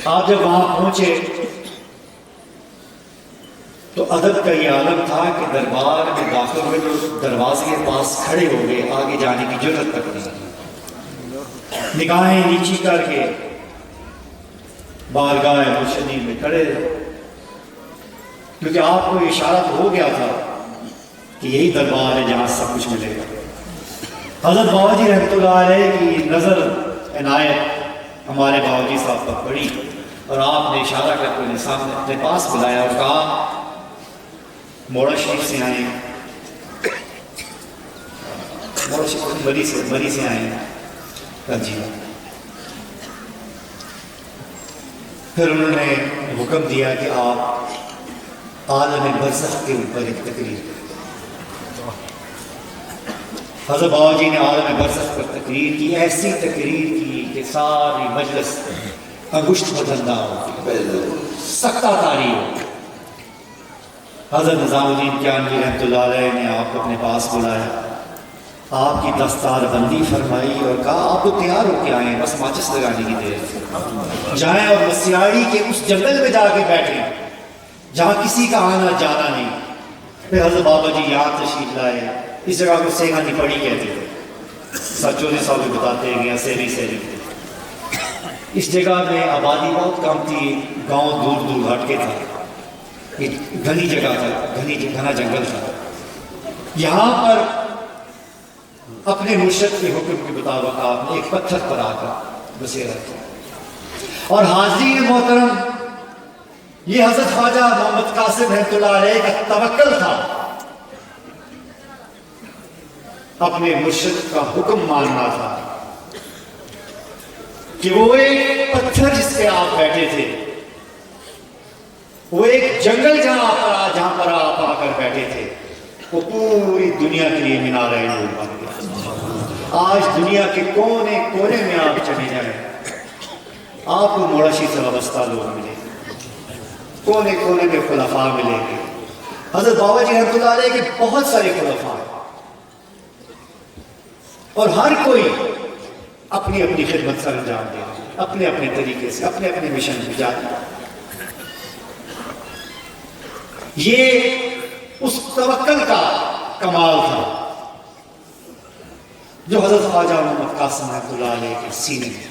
آپ جب وہاں پہنچے تو ادب کا یہ عالم تھا کہ دربار میں داخل ہوئے تو دروازے کے پاس کھڑے ہو گئے، آگے جانے کی جرأت تک نہیں، نگاہیں نیچی کر کے بارگاہ مرشدی میں کھڑے رہے، کیونکہ آپ کو اشارہ تو ہو گیا تھا کہ یہی دربار ہے جہاں سب کچھ ملے گا۔ حضرت بابا جی رحمۃ اللہ علیہ کی نظر عنایت ہمارے بابا جی صاحب پر پڑی اور آپ نے اشارہ کر کے انہیں سامنے اپنے پاس بلایا اور کہا موڑا شریف سے آئے، موڑا شریف بری سے آئے ہیں جی۔ پھر انہوں نے حکم دیا کہ آپ عالم برزخ کے اوپر ایک تقریر کریں۔ حضرت بابا جی نے عالم برزخ پر تقریر کی، ایسی تقریر کی کہ ساری مجلس انگشت بدندہ ہو، سختہ تاری ہو۔ حضرت نظام الدین کیانوی رحمۃ اللہ علیہ نے آپ کو اپنے پاس بلایا، آپ کی دستار بندی فرمائی اور کہا آپ تو تیار ہو کے آئے ہیں، بس ماچس لگانے کی دیر، جائیں اور مسیاڑی کے اس جنگل میں جا کے بیٹھیں جہاں کسی کا آنا جانا نہیں۔ پھر حضرت بابا جی یہاں تشریف لائے، اس جگہ کو سیگانی پڑی کہتے تھے، سچونے صاحب بھی بتاتے ہیں کہ سیری اس جگہ میں آبادی بہت کم تھی، گاؤں دور دور ہٹ کے تھا، ایک گھنی جگہ تھا، گھنا جنگل تھا۔ یہاں پر اپنے مرشد کے حکم کے مطابق آپ نے ایک پتھر پر آ کر بسیرا کیا۔ اور حاضرین محترم، یہ حضرت خواجہ محمد قاسم رحمۃ اللہ علیہ کا توکل تھا، اپنے مرشد کا حکم ماننا تھا کہ وہ ایک پتھر جس پہ آپ بیٹھے تھے، وہ ایک جنگل جہاں پر آپ آ کر بیٹھے تھے، وہ پوری دنیا کے لیے مینار نور بن گیا۔ آج دنیا کے کونے کونے میں آپ چلے جائیں، آپ کو موڑشی سے وابستہ لوگ ملیں گے، کونے کونے میں خلفاء ملیں گے۔ حضرت بابا جی رحمۃ اللہ علیہ کے بہت سارے خلفاء ہیں اور ہر کوئی اپنی اپنی خدمت سر انجام دے، اپنے اپنے طریقے سے اپنے اپنے مشن پہ جاتے۔ یہ اس توکل کا کمال تھا جو حضرت خواجہ محمد قاسم رحمۃ اللہ علیہ کے سینے میں